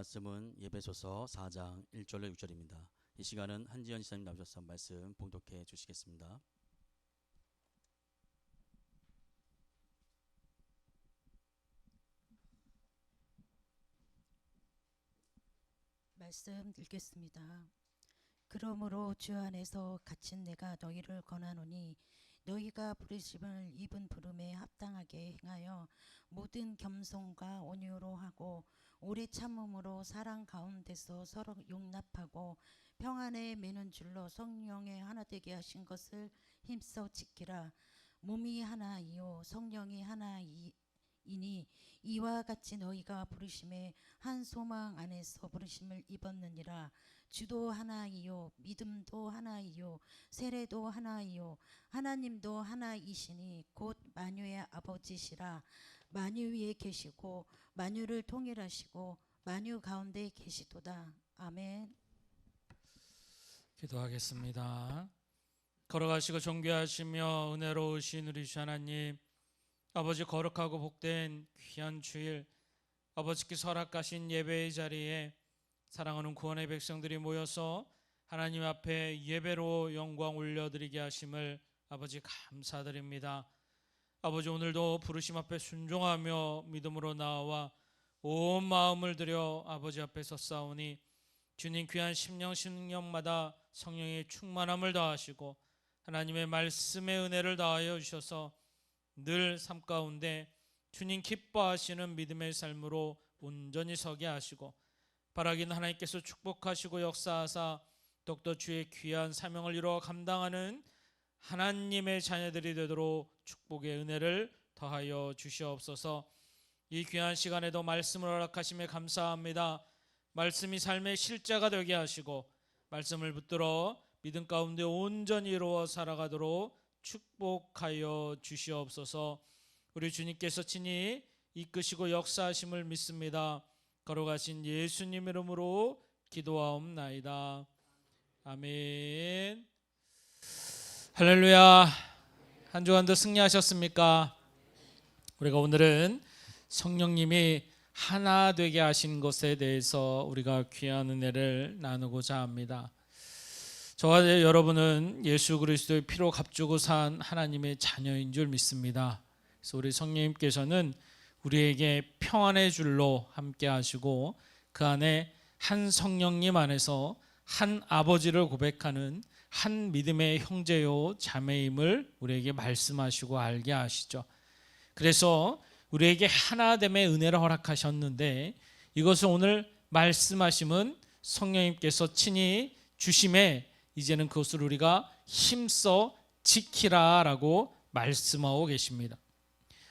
말씀은 예배소서 4장 1절로 6절입니다. 이 시간은 한지연 지사님 나오셔서 말씀 봉독해 주시겠습니다. 말씀 읽겠습니다. 그러므로 주 안에서 갇힌 내가 너희를 권하노니 너희가 부르심을 입은 부름에 합당하게 행하여 모든 겸손과 온유로 하고 오래 참음으로 사랑 가운데서 서로 용납하고 평안에 매는 줄로 성령의 하나 되게 하신 것을 힘써 지키라. 몸이 하나이요 성령이 하나이니 이와 같이 너희가 부르심에 한 소망 안에서 부르심을 입었느니라. 주도 하나이요 믿음도 하나이요 세례도 하나이요 하나님도 하나이시니 곧 만유의 아버지시라. 만유 위에 계시고 만유를 통일하시고 만유 가운데 계시도다. 아멘. 기도하겠습니다. 걸어가시고 존귀하시며 은혜로우신 우리 주 하나님, 아버지 거룩하고 복된 귀한 주일, 아버지께서 허락하신 예배의 자리에 사랑하는 구원의 백성들이 모여서 하나님 앞에 예배로 영광 올려드리게 하심을 아버지 감사드립니다. 아버지, 오늘도 부르심 앞에 순종하며 믿음으로 나와 온 마음을 들여 아버지 앞에 섰사오니 주님 귀한 심령마다 성령의 충만함을 더하시고 하나님의 말씀의 은혜를 더하여 주셔서 늘 삶 가운데 주님 기뻐하시는 믿음의 삶으로 온전히 서게 하시고 바라기는 하나님께서 축복하시고 역사하사 더욱더 주의 귀한 사명을 이루어 감당하는 하나님의 자녀들이 되도록 축복의 은혜를 더하여 주시옵소서. 이 귀한 시간에도 말씀을 허락하심에 감사합니다. 말씀이 삶의 실제가 되게 하시고 말씀을 붙들어 믿음 가운데 온전히 이루어 살아가도록 축복하여 주시옵소서. 우리 주님께서 친히 이끄시고 역사하심을 믿습니다. 걸어가신 예수님 이름으로 기도하옵나이다. 아멘. 할렐루야. 한 주간도 승리하셨습니까? 우리가 오늘은 성령님이 하나 되게 하신 것에 대해서 우리가 귀한 은혜를 나누고자 합니다. 저와 여러분은 예수 그리스도의 피로 값주고 산 하나님의 자녀인 줄 믿습니다. 그래서 우리 성령님께서는 우리에게 평안의 줄로 함께 하시고 그 안에 한 성령님 안에서 한 아버지를 고백하는 한 믿음의 형제요 자매임을 우리에게 말씀하시고 알게 하시죠. 그래서 우리에게 하나됨의 은혜를 허락하셨는데 이것을 오늘 말씀하심은 성령님께서 친히 주심에 이제는 그것을 우리가 힘써 지키라라고 말씀하고 계십니다.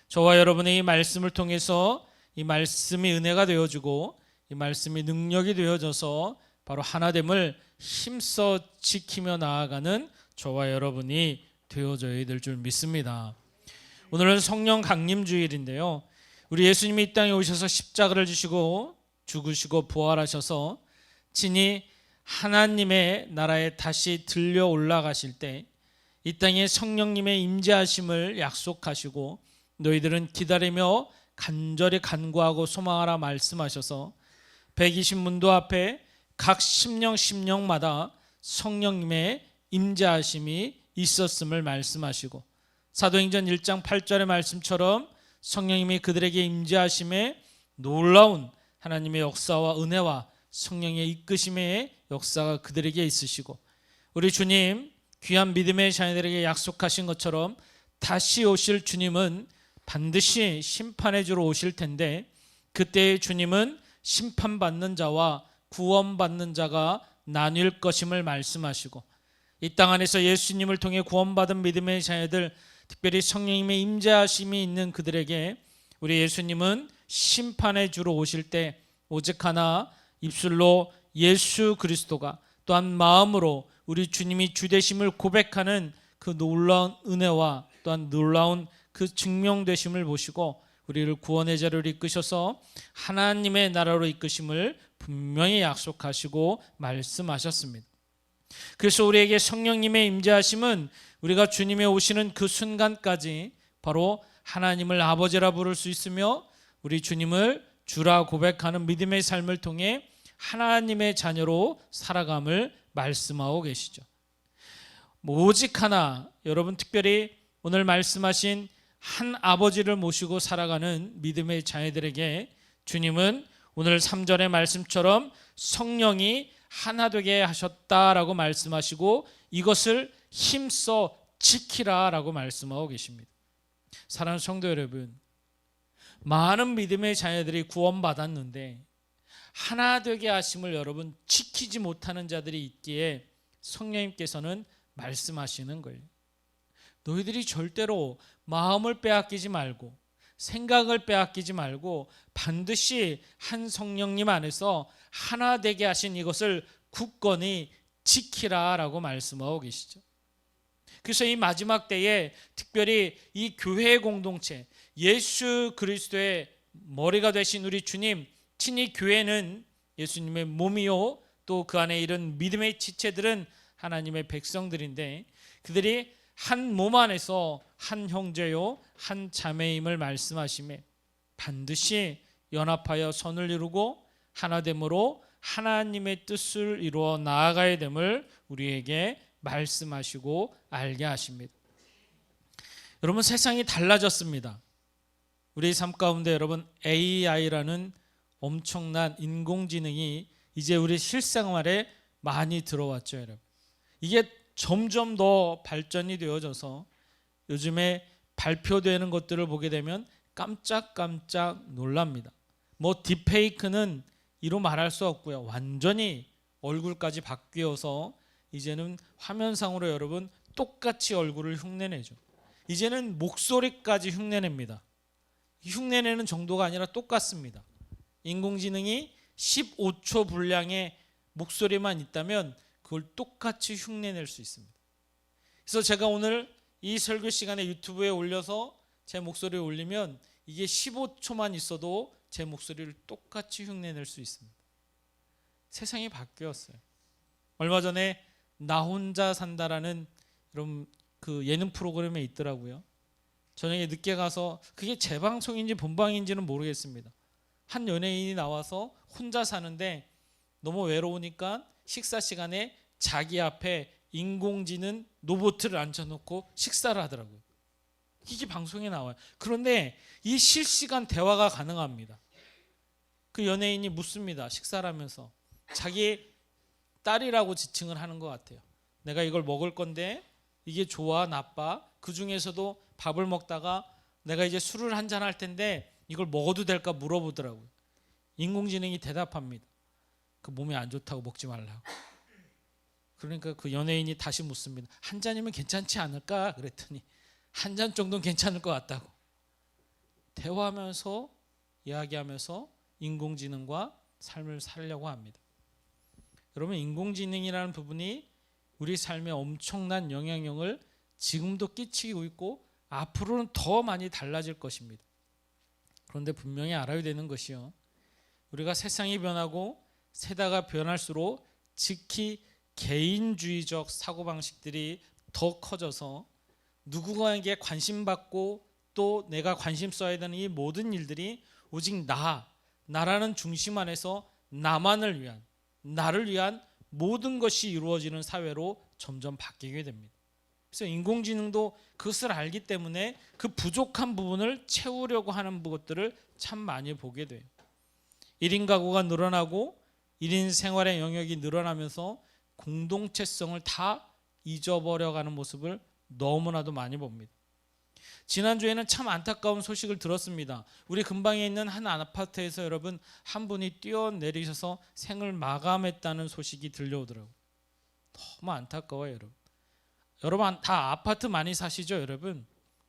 저와 여러분의 이 말씀을 통해서 이 말씀이 은혜가 되어주고 이 말씀이 능력이 되어져서 바로 하나됨을 힘써 지키며 나아가는 저와 여러분이 되어져야 될 줄 믿습니다. 오늘은 성령 강림 주일인데요, 우리 예수님이 이 땅에 오셔서 십자가를 지시고 죽으시고 부활하셔서 친히 하나님의 나라에 다시 들려 올라가실 때 이 땅에 성령님의 임재하심을 약속하시고 너희들은 기다리며 간절히 간구하고 소망하라 말씀하셔서 120문도 앞에 각 심령마다 성령님의 임재하심이 있었음을 말씀하시고 사도행전 1장 8절의 말씀처럼 성령님이 그들에게 임재하심에 놀라운 하나님의 역사와 은혜와 성령의 이끄심의 역사가 그들에게 있으시고 우리 주님 귀한 믿음의 자녀들에게 약속하신 것처럼 다시 오실 주님은 반드시 심판해 주러 오실 텐데 그때 주님은 심판받는 자와 구원받는 자가 나뉠 것임을 말씀하시고 이 땅 안에서 예수님을 통해 구원받은 믿음의 자녀들, 특별히 성령님의 임재하심이 있는 그들에게 우리 예수님은 심판해 주러 오실 때 오직 하나 입술로 예수 그리스도가 또한 마음으로 우리 주님이 주되심을 고백하는 그 놀라운 은혜와 또한 놀라운 그 증명되심을 보시고 우리를 구원의 자리로 이끄셔서 하나님의 나라로 이끄심을 분명히 약속하시고 말씀하셨습니다. 그래서 우리에게 성령님의 임재하심은 우리가 주님의 오시는 그 순간까지 바로 하나님을 아버지라 부를 수 있으며 우리 주님을 주라 고백하는 믿음의 삶을 통해 하나님의 자녀로 살아감을 말씀하고 계시죠. 오직 하나, 여러분 특별히 오늘 말씀하신 한 아버지를 모시고 살아가는 믿음의 자녀들에게 주님은 오늘 3절의 말씀처럼 성령이 하나 되게 하셨다라고 말씀하시고 이것을 힘써 지키라라고 말씀하고 계십니다. 사랑하는 성도 여러분, 많은 믿음의 자녀들이 구원받았는데 하나 되게 하심을 여러분 지키지 못하는 자들이 있기에 성령님께서는 말씀하시는 거예요. 너희들이 절대로 마음을 빼앗기지 말고 생각을 빼앗기지 말고 반드시 한 성령님 안에서 하나 되게 하신 이것을 굳건히 지키라라고 말씀하고 계시죠. 그래서 이 마지막 때에 특별히 이 교회의 공동체, 예수 그리스도의 머리가 되신 우리 주님, 친히 교회는 예수님의 몸이요 또 그 안에 이른 믿음의 지체들은 하나님의 백성들인데 그들이 한 몸 안에서 한 형제요 한 자매임을 말씀하시며 반드시 연합하여 선을 이루고 하나됨으로 하나님의 뜻을 이루어 나아가야 됨을 우리에게 말씀하시고 알게 하십니다. 여러분, 세상이 달라졌습니다. 우리 삶 가운데 여러분 AI라는 엄청난 인공지능이 이제 우리 실생활에 많이 들어왔죠. 여러분, 이게 점점 더 발전이 되어져서 요즘에 발표되는 것들을 보게 되면 깜짝깜짝 놀랍니다. 뭐 딥페이크는 이루 말할 수 없고요. 완전히 얼굴까지 바뀌어서 이제는 화면상으로 여러분 똑같이 얼굴을 흉내내죠. 이제는 목소리까지 흉내냅니다. 흉내내는 정도가 아니라 똑같습니다. 인공지능이 15초 분량의 목소리만 있다면 그걸 똑같이 흉내낼 수 있습니다. 그래서 제가 오늘 이 설교 시간에 유튜브에 올려서 제 목소리를 올리면 이게 15초만 있어도 제 목소리를 똑같이 흉내낼 수 있습니다. 세상이 바뀌었어요. 얼마 전에 나 혼자 산다라는 이런 그 예능 프로그램에 있더라고요. 저녁에 늦게 가서 그게 재방송인지 본방인지는 모르겠습니다. 한 연예인이 나와서 혼자 사는데 너무 외로우니까 식사 시간에 자기 앞에 인공지능 로봇을 앉혀놓고 식사를 하더라고요. 이게 방송에 나와요. 그런데 이 실시간 대화가 가능합니다. 그 연예인이 묻습니다. 식사를 하면서 자기 딸이라고 지칭을 하는 것 같아요. 내가 이걸 먹을 건데 이게 좋아 나빠? 그 중에서도 밥을 먹다가 내가 이제 술을 한잔 할 텐데 이걸 먹어도 될까 물어보더라고요. 인공지능이 대답합니다. 그 몸에 안 좋다고 먹지 말라고. 그러니까 그 연예인이 다시 묻습니다. 한 잔이면 괜찮지 않을까? 그랬더니 한 잔 정도는 괜찮을 것 같다고. 대화하면서 이야기하면서 인공지능과 삶을 살려고 합니다. 여러분, 인공지능이라는 부분이 우리 삶에 엄청난 영향력을 지금도 끼치고 있고 앞으로는 더 많이 달라질 것입니다. 그런데 분명히 알아야 되는 것이요, 우리가 세상이 변하고 세대가 변할수록 특히 개인주의적 사고방식들이 더 커져서 누구에게 관심받고 또 내가 관심 써야 되는 이 모든 일들이 오직 나라는 중심 안에서 나만을 위한, 나를 위한 모든 것이 이루어지는 사회로 점점 바뀌게 됩니다. 그래서 인공지능도 그것을 알기 때문에 그 부족한 부분을 채우려고 하는 것들을 참 많이 보게 돼요. 1인 가구가 늘어나고 1인 생활의 영역이 늘어나면서 공동체성을 다 잊어버려가는 모습을 너무나도 많이 봅니다. 지난주에는 참 안타까운 소식을 들었습니다. 우리 근방에 있는 한 아파트에서 여러분 한 분이 뛰어내리셔서 생을 마감했다는 소식이 들려오더라고요. 너무 안타까워요. 여러분 다 아파트 많이 사시죠 여러분?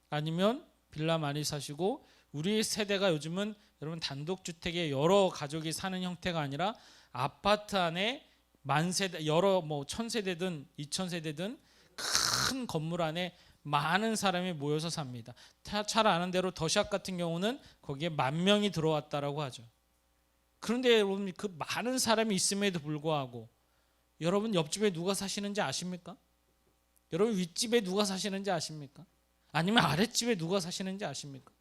아니면 빌라 많이 사시고, 우리 세대가 요즘은 여러분 단독주택에 여러 가족이 사는 형태가 아니라 아파트 안에 만세대, 여러 뭐 1000세대든 2000세대든 큰 건물 안에 많은 사람이 모여서 삽니다. 잘 아는 대로 더샵 같은 경우는 거기에 10,000명이 들어왔다라고 하죠. 그런데 여러분 그 많은 사람이 있음에도 불구하고 여러분 옆집에 누가 사시는지 아십니까? 여러분 윗집에 누가 사시는지 아십니까? 아니면 아랫집에 누가 사시는지 아십니까?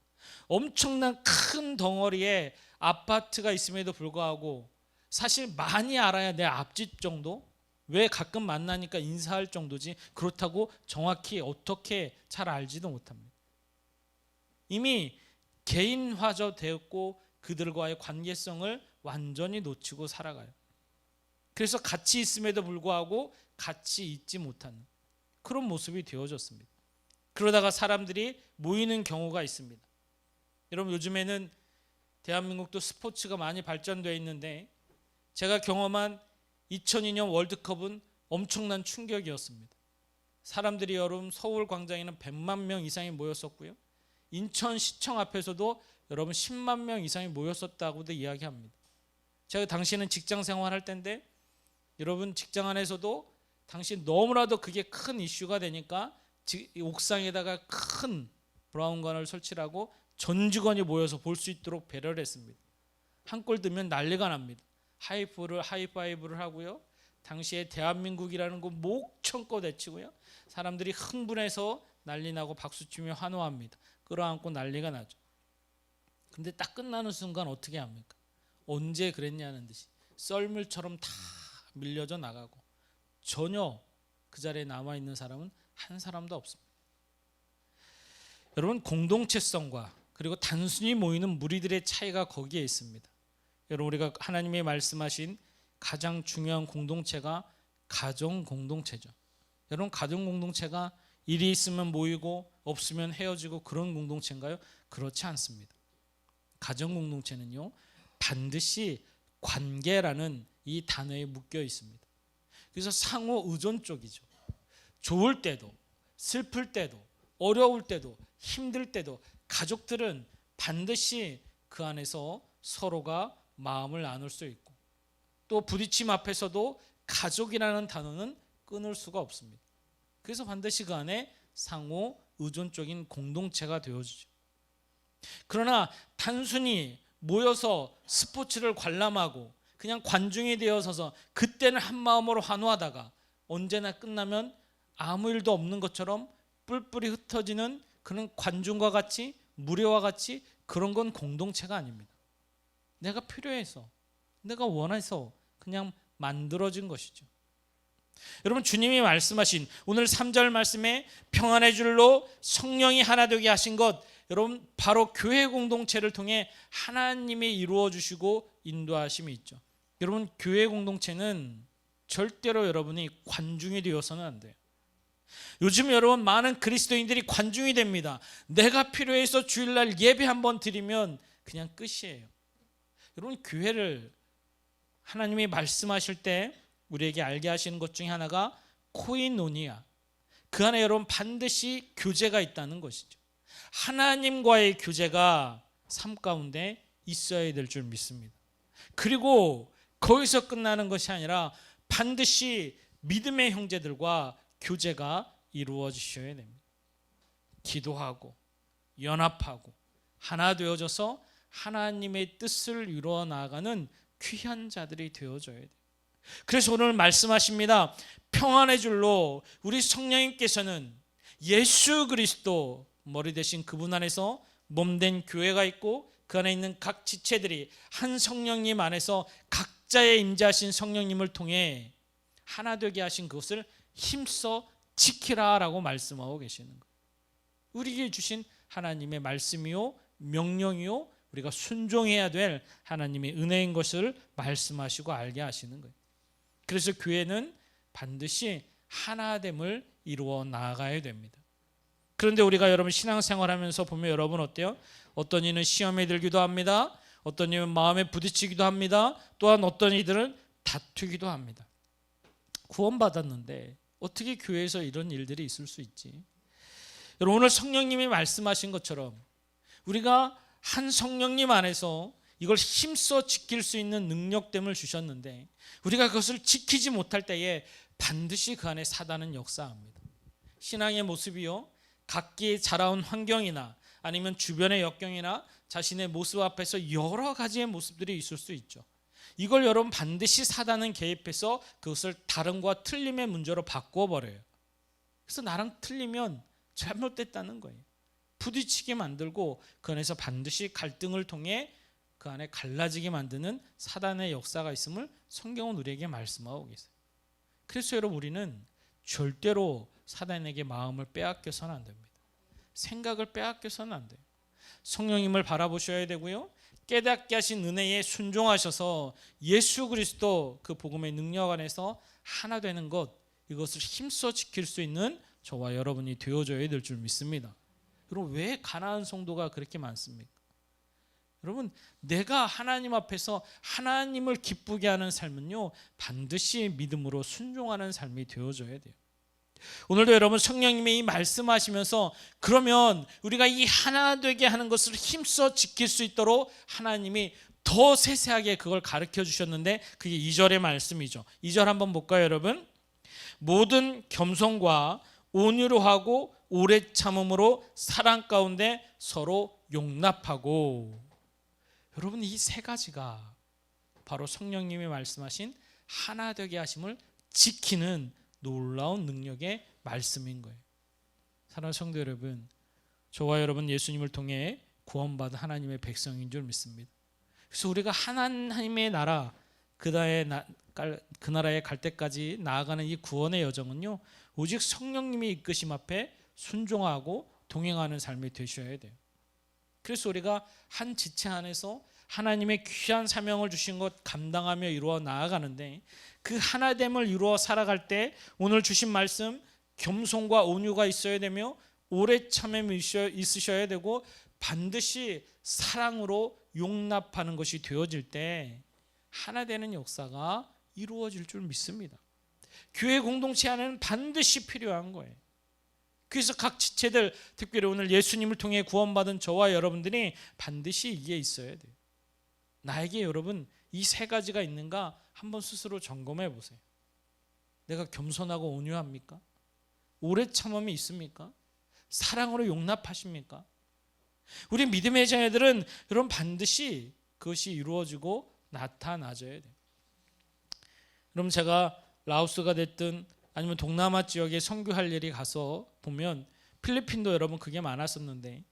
엄청난 큰 덩어리의 아파트가 있음에도 불구하고 사실 많이 알아야 내 앞집 정도? 왜 가끔 만나니까 인사할 정도지 그렇다고 정확히 어떻게 잘 알지도 못합니다. 이미 개인화져 되었고 그들과의 관계성을 완전히 놓치고 살아가요. 그래서 같이 있음에도 불구하고 같이 있지 못하는 그런 모습이 되어졌습니다. 그러다가 사람들이 모이는 경우가 있습니다. 여러분 요즘에는 대한민국도 스포츠가 많이 발전되어 있는데 제가 경험한 2002년 월드컵은 엄청난 충격이었습니다. 사람들이 여러분 서울 광장에는 100만 명 이상이 모였었고요. 인천시청 앞에서도 여러분 10만 명 이상이 모였었다고도 이야기합니다. 제가 당시에는 직장 생활할 때인데 여러분 직장 안에서도 당시 너무나도 그게 큰 이슈가 되니까 옥상에다가 큰 브라운관을 설치하고 전 직원이 모여서 볼 수 있도록 배려를 했습니다. 한 골 넣으면 난리가 납니다. 하이파이브를 하고요. 당시에 대한민국이라는 거 목청껏 외치고요. 사람들이 흥분해서 난리 나고 박수치며 환호합니다. 끌어안고 난리가 나죠. 근데 딱 끝나는 순간 어떻게 합니까? 언제 그랬냐는 듯이 썰물처럼 다 밀려져 나가고 전혀 그 자리에 남아있는 사람은 한 사람도 없습니다. 여러분 공동체성과 그리고 단순히 모이는 무리들의 차이가 거기에 있습니다. 여러분 우리가 하나님이 말씀하신 가장 중요한 공동체가 가정 공동체죠. 여러분 가정 공동체가 일이 있으면 모이고 없으면 헤어지고 그런 공동체인가요? 그렇지 않습니다. 가정 공동체는요 반드시 관계라는 이 단어에 묶여 있습니다. 그래서 상호 의존 쪽이죠. 좋을 때도 슬플 때도 어려울 때도 힘들 때도 가족들은 반드시 그 안에서 서로가 마음을 나눌 수 있고 또 부딪힘 앞에서도 가족이라는 단어는 끊을 수가 없습니다. 그래서 반드시 그 안에 상호 의존적인 공동체가 되어지죠. 그러나 단순히 모여서 스포츠를 관람하고 그냥 관중이 되어서서 그때는 한 마음으로 환호하다가 언제나 끝나면 아무 일도 없는 것처럼 뿔뿔이 흩어지는 그런 관중과 같이 무례와 같이 그런 건 공동체가 아닙니다. 내가 필요해서 내가 원해서 그냥 만들어진 것이죠. 여러분 주님이 말씀하신 오늘 3절 말씀에 평안의 줄로 성령이 하나 되게 하신 것 여러분 바로 교회 공동체를 통해 하나님이 이루어 주시고 인도하심이 있죠. 여러분 교회 공동체는 절대로 여러분이 관중이 되어서는 안 돼요. 요즘 여러분 많은 그리스도인들이 관중이 됩니다. 내가 필요해서 주일날 예배 한번 드리면 그냥 끝이에요. 여러분 교회를 하나님이 말씀하실 때 우리에게 알게 하시는 것 중에 하나가 코이노니아. 그 안에 여러분 반드시 교제가 있다는 것이죠. 하나님과의 교제가 삶 가운데 있어야 될 줄 믿습니다. 그리고 거기서 끝나는 것이 아니라 반드시 믿음의 형제들과 교제가 이루어지셔야 됩니다. 기도하고 연합하고 하나 되어져서 하나님의 뜻을 이루어 나가는 귀한 자들이 되어져야 돼요. 그래서 오늘 말씀하십니다. 평안의 줄로 우리 성령님께서는 예수 그리스도 머리 대신 그분 안에서 몸된 교회가 있고 그 안에 있는 각 지체들이 한 성령님 안에서 각자의 임재하신 성령님을 통해 하나 되게 하신 그것을 힘써 지키라라고 말씀하고 계시는 거예요. 우리에게 주신 하나님의 말씀이요 명령이요 우리가 순종해야 될 하나님의 은혜인 것을 말씀하시고 알게 하시는 거예요. 그래서 교회는 반드시 하나됨을 이루어 나아가야 됩니다. 그런데 우리가 여러분 신앙생활하면서 보면 여러분 어때요? 어떤 이는 시험에 들기도 합니다. 어떤 이는 마음에 부딪히기도 합니다. 또한 어떤 이들은 다투기도 합니다. 구원받았는데 어떻게 교회에서 이런 일들이 있을 수 있지? 여러분 오늘 성령님이 말씀하신 것처럼 우리가 한 성령님 안에서 이걸 힘써 지킬 수 있는 능력됨을 주셨는데 우리가 그것을 지키지 못할 때에 반드시 그 안에 사단은 역사합니다. 신앙의 모습이요 각기 자라온 환경이나 아니면 주변의 역경이나 자신의 모습 앞에서 여러 가지의 모습들이 있을 수 있죠. 이걸 여러분 반드시 사단은 개입해서 그것을 다른과 틀림의 문제로 바꾸어 버려요. 그래서 나랑 틀리면 잘못됐다는 거예요. 부딪히게 만들고 그 안에서 반드시 갈등을 통해 그 안에 갈라지게 만드는 사단의 역사가 있음을 성경은 우리에게 말씀하고 계세요. 그래서 여러분 우리는 절대로 사단에게 마음을 빼앗겨서는 안 됩니다. 생각을 빼앗겨서는 안 돼요. 성령님을 바라보셔야 되고요. 깨닫게 하신 은혜에 순종하셔서 예수 그리스도 그 복음의 능력 안에서 하나 되는 것, 이것을 힘써 지킬 수 있는 저와 여러분이 되어줘야 될 줄 믿습니다. 여러분 왜 가난한 성도가 그렇게 많습니까? 여러분 내가 하나님 앞에서 하나님을 기쁘게 하는 삶은요 반드시 믿음으로 순종하는 삶이 되어줘야 돼요. 오늘도 여러분 성령님이 이 말씀하시면서 그러면 우리가 이 하나 되게 하는 것을 힘써 지킬 수 있도록 하나님이 더 세세하게 그걸 가르쳐 주셨는데 그게 2절의 말씀이죠. 2절 한번 볼까요 여러분? 모든 겸손과 온유로 하고 오래 참음으로 사랑 가운데 서로 용납하고. 여러분 이 세 가지가 바로 성령님이 말씀하신 하나 되게 하심을 지키는 놀라운 능력의 말씀인 거예요. 사랑하는 성도 여러분, 저와 여러분 예수님을 통해 구원받은 하나님의 백성인 줄 믿습니다. 그래서 우리가 하나님의 나라 그 나라에 갈 때까지 나아가는 이 구원의 여정은요 오직 성령님이 이끄심 앞에 순종하고 동행하는 삶이 되셔야 돼요. 그래서 우리가 한 지체 안에서 하나님의 귀한 사명을 주신 것 감당하며 이루어 나아가는데 그 하나됨을 이루어 살아갈 때 오늘 주신 말씀 겸손과 온유가 있어야 되며 오래 참음이 있으셔야 되고 반드시 사랑으로 용납하는 것이 되어질 때 하나 되는 역사가 이루어질 줄 믿습니다. 교회 공동체 안에는 반드시 필요한 거예요. 그래서 각 지체들 특별히 오늘 예수님을 통해 구원받은 저와 여러분들이 반드시 이게 있어야 돼요. 나에게 여러분 이 세 가지가 있는가 한번 스스로 점검해 보세요. 내가 겸손하고 온유합니까? 오래 참음이 있습니까? 사랑으로 용납하십니까? 우리 믿음의 자녀들은 여러분 반드시 그것이 이루어지고 나타나져야 돼요. 그럼 제가 라오스가 됐든 아니면 동남아 지역에 선교할 일이 가서 보면 필리핀도 여러분 그게 많았었는데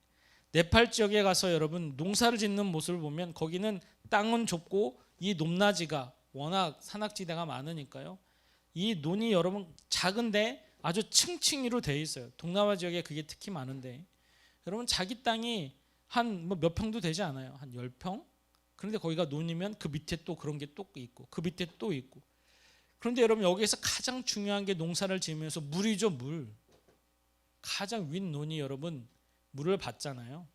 네팔 지역에 가서 여러분 농사를 짓는 모습을 보면 거기는 땅은 좁고 이 높낮이가 워낙 산악지대가 많으니까요. 이 논이 여러분 작은데 아주 층층이로 되어 있어요. 동남아 지역에 그게 특히 많은데 여러분 자기 땅이 한 몇 평도 되지 않아요. 한 10평? 그런데 거기가 논이면 그 밑에 또 그런 게 또 있고 그 밑에 또 있고. 그런데 여러분 여기에서 가장 중요한 게 농사를 지으면서 물이죠. 물. 가장 윗 논이 여러분 물을 받잖아요.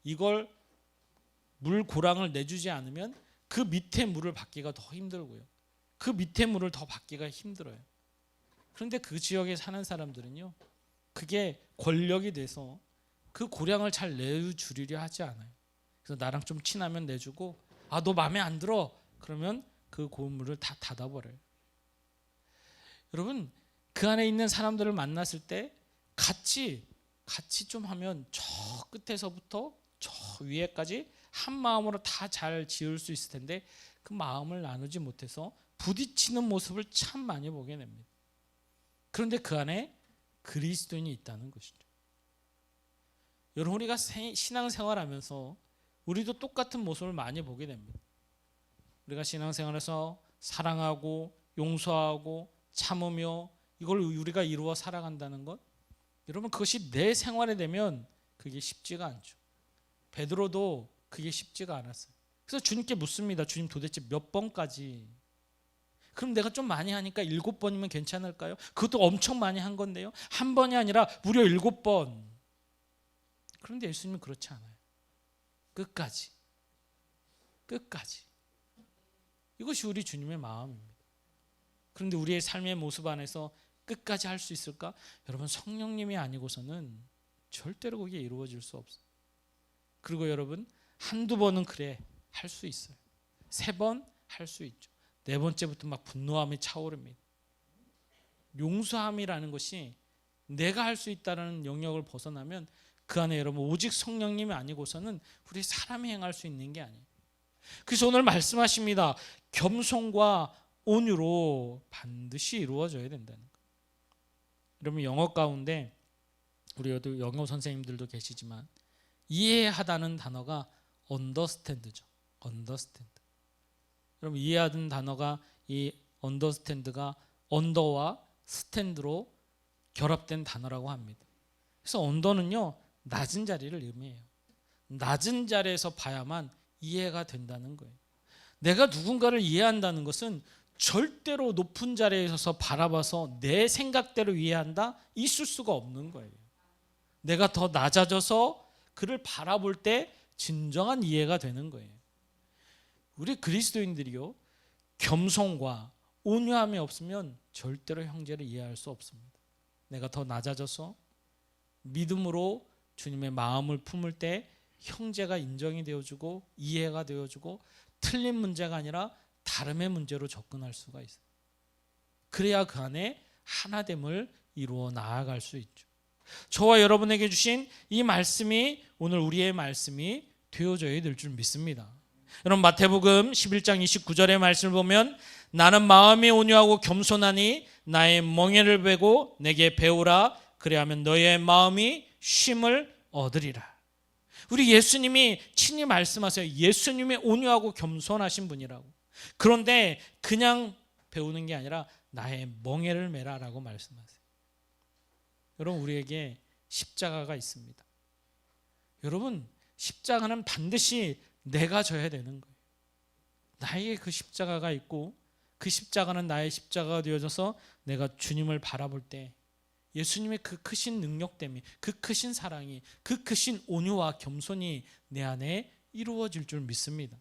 이걸 물 고랑을 내주지 않으면 그 밑에 물을 받기가 더 힘들고요. 그 밑에 물을 더 받기가 힘들어요. 그런데 그 지역에 사는 사람들은요. 그게 권력이 돼서 그 고량을 잘 내주리려 하지 않아요. 그래서 나랑 좀 친하면 내주고 너 마음에 안 들어. 그러면 그 고물을 다 닫아버려요. 여러분 그 안에 있는 사람들을 만났을 때 같이 좀 하면 저 끝에서부터 저 위에까지 한 마음으로 다 잘 지을 수 있을 텐데 그 마음을 나누지 못해서 부딪히는 모습을 참 많이 보게 됩니다. 그런데 그 안에 그리스도인이 있다는 것이죠. 여러분 우리가 신앙생활하면서 우리도 똑같은 모습을 많이 보게 됩니다. 우리가 신앙생활에서 사랑하고 용서하고 참으며 이걸 우리가 이루어 살아간다는 것, 여러분 그것이 내 생활에 되면 그게 쉽지가 않죠. 베드로도 그게 쉽지가 않았어요. 그래서 주님께 묻습니다. 주님 도대체 몇 번까지? 그럼 내가 좀 많이 하니까 7번이면 괜찮을까요? 그것도 엄청 많이 한 건데요. 한 번이 아니라 무려 7번. 그런데 예수님은 그렇지 않아요. 끝까지. 이것이 우리 주님의 마음입니다. 그런데 우리의 삶의 모습 안에서 끝까지 할 수 있을까? 여러분 성령님이 아니고서는 절대로 그게 이루어질 수 없어요. 그리고 여러분 한두 번은 그래 할 수 있어요. 3번 할 수 있죠. 4번째부터 막 분노함이 차오릅니다. 용서함이라는 것이 내가 할 수 있다는 영역을 벗어나면 그 안에 여러분 오직 성령님이 아니고서는 우리 사람이 행할 수 있는 게 아니에요. 그래서 오늘 말씀하십니다. 겸손과 온유로 반드시 이루어져야 된다는 거예요. 여러분 영어 가운데 우리 영어 선생님들도 계시지만 이해하다는 단어가 understand죠. understand. 그럼 이해하는 단어가 이 understand가 under와 stand로 결합된 단어라고 합니다. 그래서 under는요, 낮은 자리를 의미해요. 낮은 자리에서 봐야만 이해가 된다는 거예요. 내가 누군가를 이해한다는 것은 절대로 높은 자리에 서서 바라봐서 내 생각대로 이해한다? 있을 수가 없는 거예요. 내가 더 낮아져서 그를 바라볼 때 진정한 이해가 되는 거예요. 우리 그리스도인들이요, 겸손과 온유함이 없으면 절대로 형제를 이해할 수 없습니다. 내가 더 낮아져서 믿음으로 주님의 마음을 품을 때 형제가 인정이 되어주고 이해가 되어주고 틀린 문제가 아니라 다름의 문제로 접근할 수가 있어요. 그래야 그 안에 하나됨을 이루어 나아갈 수 있죠. 저와 여러분에게 주신 이 말씀이 오늘 우리의 말씀이 되어져야 될 줄 믿습니다. 여러분, 마태복음 11장 29절의 말씀을 보면 나는 마음이 온유하고 겸손하니 나의 멍에를 베고 내게 배우라. 그래야면 너의 마음이 쉼을 얻으리라. 우리 예수님이 친히 말씀하세요. 예수님이 온유하고 겸손하신 분이라고. 그런데 그냥 배우는 게 아니라 나의 멍에를 메라라고 말씀하세요. 여러분, 우리에게 십자가가 있습니다. 여러분, 십자가는 반드시 내가 져야 되는 거예요. 나에게 그 십자가가 있고 그 십자가는 나의 십자가가 되어져서 내가 주님을 바라볼 때 예수님의 그 크신 능력 때문에 그 크신 사랑이 그 크신 온유와 겸손이 내 안에 이루어질 줄 믿습니다.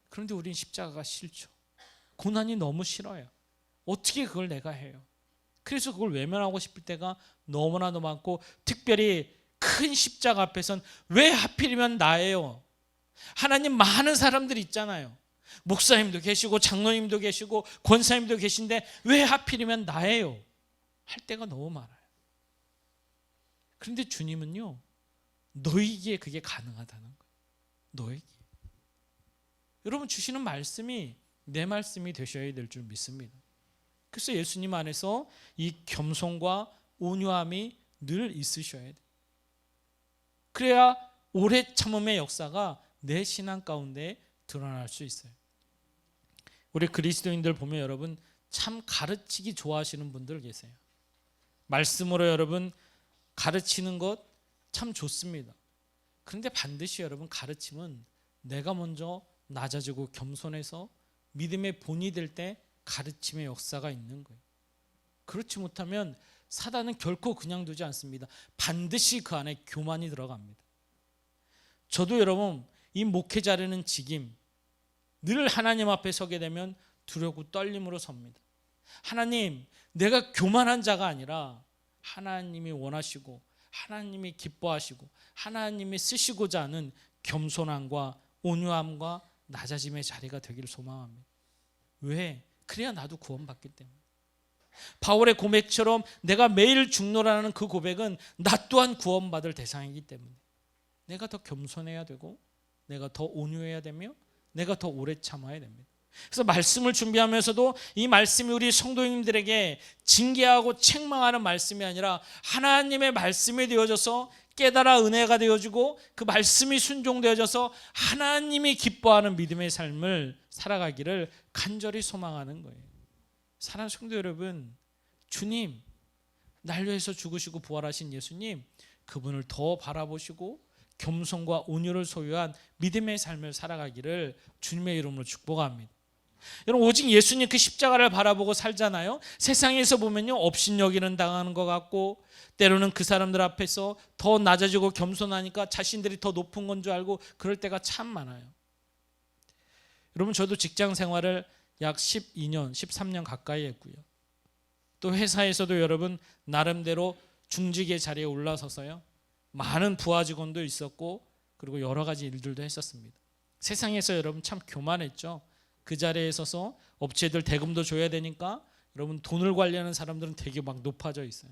그런데 우린 십자가가 싫죠. 고난이 너무 싫어요. 어떻게 그걸 내가 해요? 그래서 그걸 외면하고 싶을 때가 너무나도 많고, 특별히 큰 십자가 앞에선 왜 하필이면 나예요? 하나님, 많은 사람들이 있잖아요. 목사님도 계시고 장로님도 계시고 권사님도 계신데 왜 하필이면 나예요? 할 때가 너무 많아요. 그런데 주님은요, 너에게 그게 가능하다는 거예요. 너에게. 여러분, 주시는 말씀이 내 말씀이 되셔야 될 줄 믿습니다. 그래서 예수님 안에서 이 겸손과 온유함이 늘 있으셔야 돼요. 그래야 오래 참음의 역사가 내 신앙 가운데 드러날 수 있어요. 우리 그리스도인들 보면 여러분 참 가르치기 좋아하시는 분들 계세요. 말씀으로 여러분 가르치는 것 참 좋습니다. 그런데 반드시 여러분 가르침은 내가 먼저 낮아지고 겸손해서 믿음의 본이 될 때 가르침의 역사가 있는 거예요. 그렇지 못하면 사단은 결코 그냥 두지 않습니다. 반드시 그 안에 교만이 들어갑니다. 저도 여러분 이 목회자라는 직임, 늘 하나님 앞에 서게 되면 두렵고 떨림으로 섭니다. 하나님, 내가 교만한 자가 아니라 하나님이 원하시고 하나님이 기뻐하시고 하나님이 쓰시고자 하는 겸손함과 온유함과 낮아짐의 자리가 되기를 소망합니다. 왜? 그래야 나도 구원받기 때문에. 바울의 고백처럼 내가 매일 죽노라는 그 고백은 나 또한 구원받을 대상이기 때문에 내가 더 겸손해야 되고 내가 더 온유해야 되며 내가 더 오래 참아야 됩니다. 그래서 말씀을 준비하면서도 이 말씀이 우리 성도님들에게 징계하고 책망하는 말씀이 아니라 하나님의 말씀이 되어져서 깨달아 은혜가 되어지고 그 말씀이 순종되어져서 하나님이 기뻐하는 믿음의 삶을 살아가기를 간절히 소망하는 거예요. 사랑하는 성도 여러분, 주님, 날 위해서 죽으시고 부활하신 예수님, 그분을 더 바라보시고 겸손과 온유를 소유한 믿음의 삶을 살아가기를 주님의 이름으로 축복합니다. 여러분, 오직 예수님 그 십자가를 바라보고 살잖아요. 세상에서 보면요, 업신여기는 당하는 것 같고 때로는 그 사람들 앞에서 더 낮아지고 겸손하니까 자신들이 더 높은 건 줄 알고 그럴 때가 참 많아요. 여러분, 저도 직장 생활을 약 12년, 13년 가까이 했고요. 또 회사에서도 여러분 나름대로 중직의 자리에 올라서서요, 많은 부하 직원도 있었고 그리고 여러 가지 일들도 했었습니다. 세상에서 여러분 참 교만했죠. 그 자리에 서서 업체들 대금도 줘야 되니까 여러분 돈을 관리하는 사람들은 되게 막 높아져 있어요.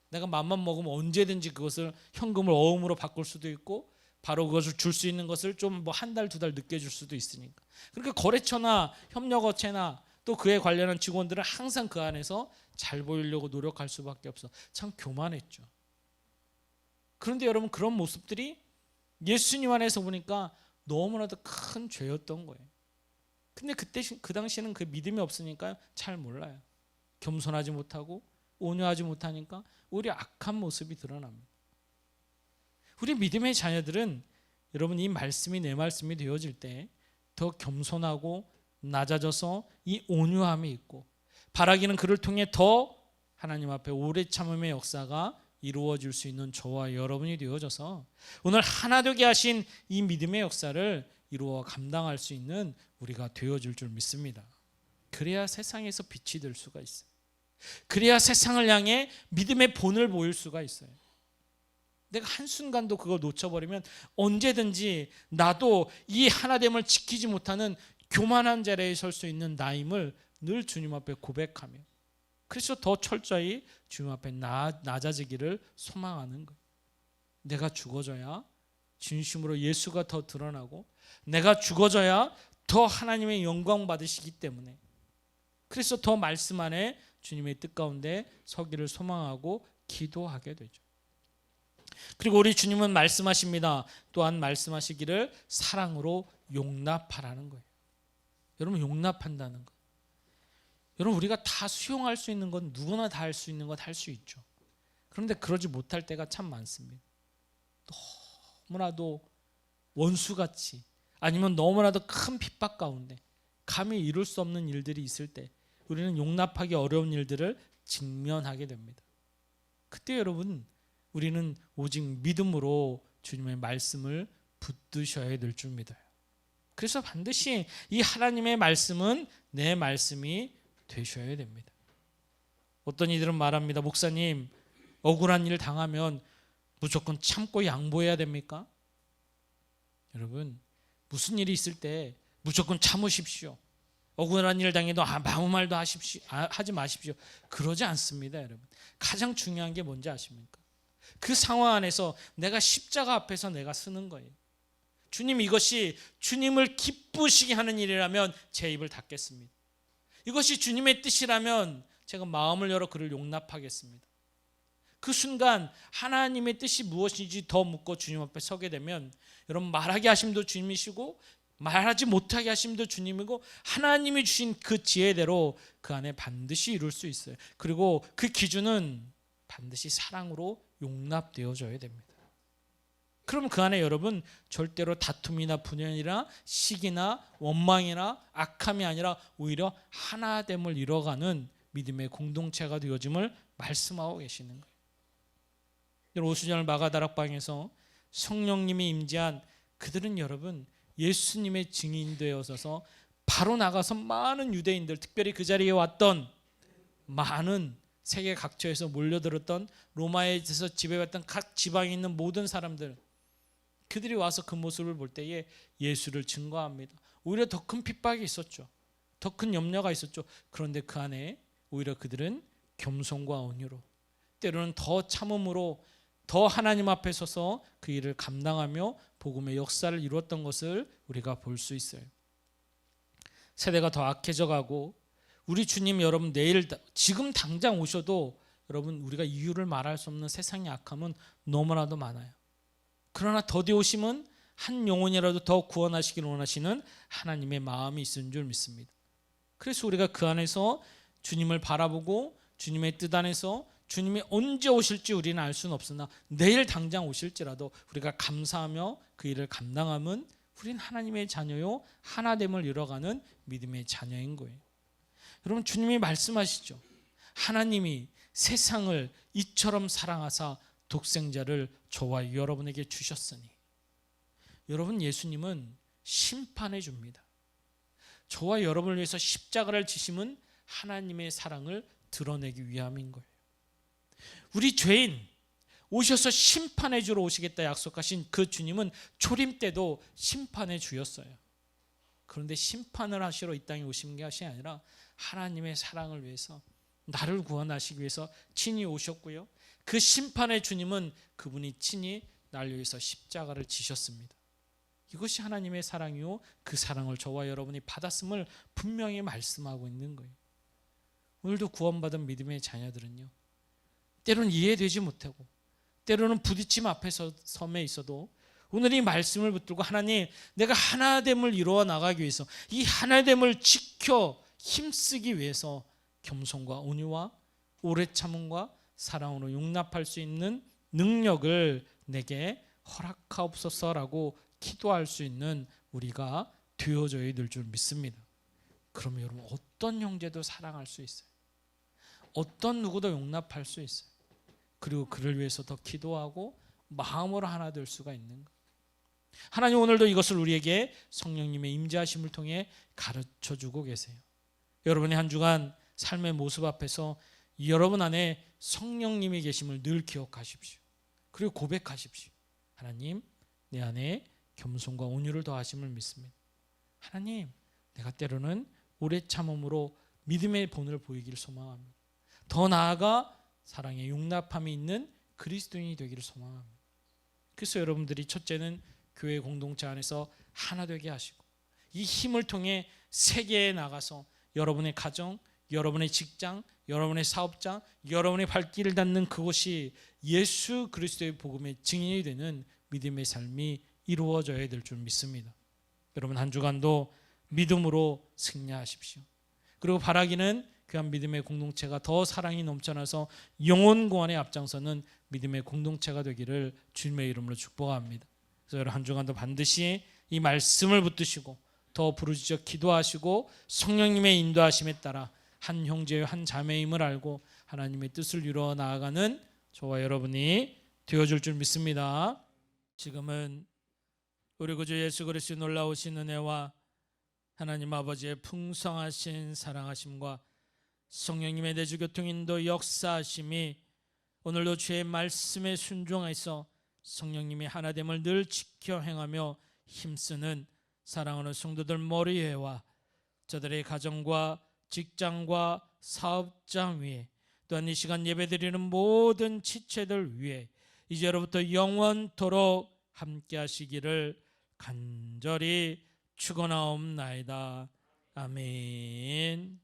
내가 맘만 먹으면 언제든지 그것을 현금을 어음으로 바꿀 수도 있고 바로 그것을 줄 수 있는 것을 좀 뭐 한 달, 두 달 늦게 줄 수도 있으니까. 그러니까 거래처나 협력업체나 또 그에 관련한 직원들은 항상 그 안에서 잘 보이려고 노력할 수밖에 없어. 참 교만했죠. 그런데 여러분 그런 모습들이 예수님 안에서 보니까 너무나도 큰 죄였던 거예요. 근데 그 당시에는 그 믿음이 없으니까 잘 몰라요. 겸손하지 못하고 온유하지 못하니까 오히려 악한 모습이 드러납니다. 우리 믿음의 자녀들은 여러분 이 말씀이 내 말씀이 되어질 때 더 겸손하고 낮아져서 이 온유함이 있고 바라기는 그를 통해 더 하나님 앞에 오래 참음의 역사가 이루어질 수 있는 저와 여러분이 되어져서 오늘 하나 되게 하신 이 믿음의 역사를 이루어 감당할 수 있는 우리가 되어질 줄 믿습니다. 그래야 세상에서 빛이 될 수가 있어요. 그래야 세상을 향해 믿음의 본을 보일 수가 있어요. 내가 한순간도 그걸 놓쳐버리면 언제든지 나도 이 하나됨을 지키지 못하는 교만한 자리에 설 수 있는 나임을 늘 주님 앞에 고백하며 그래서 더 철저히 주님 앞에 낮아지기를 소망하는 거예요. 내가 죽어져야 진심으로 예수가 더 드러나고 내가 죽어져야 더 하나님의 영광 받으시기 때문에 그래서 더 말씀 안에 주님의 뜻 가운데 서기를 소망하고 기도하게 되죠. 그리고 우리 주님은 말씀하십니다. 또한 말씀하시기를 사랑으로 용납하라는 거예요. 여러분 용납한다는 거. 여러분 우리가 다 수용할 수 있는 건 누구나 다 할 수 있는 것 할 수 있죠. 그런데 그러지 못할 때가 참 많습니다. 너무나도 원수같이 아니면 너무나도 큰 핍박 가운데 감히 이룰 수 없는 일들이 있을 때 우리는 용납하기 어려운 일들을 직면하게 됩니다. 그때 여러분 우리는 오직 믿음으로 주님의 말씀을 붙드셔야 될 줄 믿어요. 그래서 반드시 이 하나님의 말씀은 내 말씀이 되셔야 됩니다. 어떤 이들은 말합니다. 목사님, 억울한 일 당하면 무조건 참고 양보해야 됩니까? 여러분, 무슨 일이 있을 때 무조건 참으십시오. 억울한 일 당해도 아무 말도 하지 마십시오. 그러지 않습니다, 여러분. 가장 중요한 게 뭔지 아십니까? 그 상황 안에서 내가 십자가 앞에서 내가 쓰는 거예요. 주님, 이것이 주님을 기쁘시게 하는 일이라면 제 입을 닫겠습니다. 이것이 주님의 뜻이라면 제가 마음을 열어 그를 용납하겠습니다. 그 순간 하나님의 뜻이 무엇인지 더 묻고 주님 앞에 서게 되면 여러분 말하게 하심도 주님이시고 말하지 못하게 하심도 주님이고 하나님이 주신 그 지혜대로 그 안에 반드시 이룰 수 있어요. 그리고 그 기준은 반드시 사랑으로 용납되어져야 됩니다. 그럼 그 안에 여러분 절대로 다툼이나 분열이나 시기나 원망이나 악함이 아니라 오히려 하나됨을 이뤄가는 믿음의 공동체가 되어짐을 말씀하고 계시는 거예요. 여러분 오순절 마가다락방에서 성령님이 임재한 그들은 여러분 예수님의 증인되어서 바로 나가서 많은 유대인들 특별히 그 자리에 왔던 많은 세계 각처에서 몰려들었던 로마에서 지배받던 각 지방에 있는 모든 사람들 그들이 와서 그 모습을 볼 때에 예수를 증거합니다. 오히려 더 큰 핍박이 있었죠. 더 큰 염려가 있었죠. 그런데 그 안에 오히려 그들은 겸손과 온유로 때로는 더 참음으로 더 하나님 앞에 서서 그 일을 감당하며 복음의 역사를 이루었던 것을 우리가 볼 수 있어요. 세대가 더 악해져 가고 우리 주님 여러분 내일 지금 당장 오셔도 여러분 우리가 이유를 말할 수 없는 세상의 악함은 너무나도 많아요. 그러나 더디 오심은 한 영혼이라도 더 구원하시기를 원하시는 하나님의 마음이 있는 줄 믿습니다. 그래서 우리가 그 안에서 주님을 바라보고 주님의 뜻 안에서 주님이 언제 오실지 우리는 알 수는 없으나 내일 당장 오실지라도 우리가 감사하며 그 일을 감당하면 우리는 하나님의 자녀요 하나됨을 이뤄가는 믿음의 자녀인 거예요. 여러분 주님이 말씀하시죠. 하나님이 세상을 이처럼 사랑하사 독생자를 저와 여러분에게 주셨으니 여러분 예수님은 심판해 줍니다. 저와 여러분을 위해서 십자가를 지심은 하나님의 사랑을 드러내기 위함인 거예요. 우리 죄인 오셔서 심판해 주러 오시겠다 약속하신 그 주님은 초림 때도 심판해 주였어요. 그런데 심판을 하시러 이 땅에 오신 것이 아니라 하나님의 사랑을 위해서 나를 구원하시기 위해서 친히 오셨고요. 그 심판의 주님은 그분이 친히 나를 위해서 십자가를 지셨습니다. 이것이 하나님의 사랑이요 그 사랑을 저와 여러분이 받았음을 분명히 말씀하고 있는 거예요. 오늘도 구원받은 믿음의 자녀들은요 때로는 이해되지 못하고 때로는 부딪힘 앞에서 섬에 있어도 오늘 이 말씀을 붙들고 하나님, 내가 하나됨을 이루어 나가기 위해서, 이 하나됨을 지켜 힘쓰기 위해서 겸손과 온유와 오래 참음과 사랑으로 용납할 수 있는 능력을 내게 허락하옵소서라고 기도할 수 있는 우리가 되어져야 될 줄 믿습니다. 그러면 여러분, 어떤 형제도 사랑할 수 있어요. 어떤 누구도 용납할 수 있어요. 그리고 그를 위해서 더 기도하고 마음으로 하나 될 수가 있는 것. 하나님 오늘도 이것을 우리에게 성령님의 임재하심을 통해 가르쳐주고 계세요. 여러분의 한 주간 삶의 모습 앞에서 여러분 안에 성령님이 계심을 늘 기억하십시오. 그리고 고백하십시오. 하나님, 내 안에 겸손과 온유를 더하심을 믿습니다. 하나님, 내가 때로는 오래 참음으로 믿음의 본을 보이기를 소망합니다. 더 나아가 사랑의 용납함이 있는 그리스도인이 되기를 소망합니다. 그래서 여러분들이 첫째는 교회 공동체 안에서 하나 되게 하시고, 이 힘을 통해 세계에 나가서 여러분의 가정, 여러분의 직장, 여러분의 사업장, 여러분의 발길을 닿는 그곳이 예수 그리스도의 복음의 증인이 되는 믿음의 삶이 이루어져야 될 줄 믿습니다. 여러분 한 주간도 믿음으로 승리하십시오. 그리고 바라기는 그한 믿음의 공동체가 더 사랑이 넘쳐나서 영혼 구원에 앞장서는 믿음의 공동체가 되기를 주님의 이름으로 축복합니다. 그래서 여러분 한 주간도 반드시 이 말씀을 붙드시고 더 부르짖어 기도하시고 성령님의 인도하심에 따라 한 형제의 한 자매임을 알고 하나님의 뜻을 이루어 나아가는 저와 여러분이 되어줄 줄 믿습니다. 지금은 우리 구주 예수 그리스도의 놀라우신 은혜와 하나님 아버지의 풍성하신 사랑하심과 성령님의 내주 교통 인도 역사하심이 오늘도 주의 말씀에 순종해서 성령님의 하나됨을 늘 지켜 행하며 힘쓰는 사랑하는 성도들 머리에와 저들의 가정과 직장과 사업장 위에, 또한 이 시간 예배드리는 모든 지체들 위에 이제로부터 영원토록 함께 하시기를 간절히 축원하옵나이다. 아멘.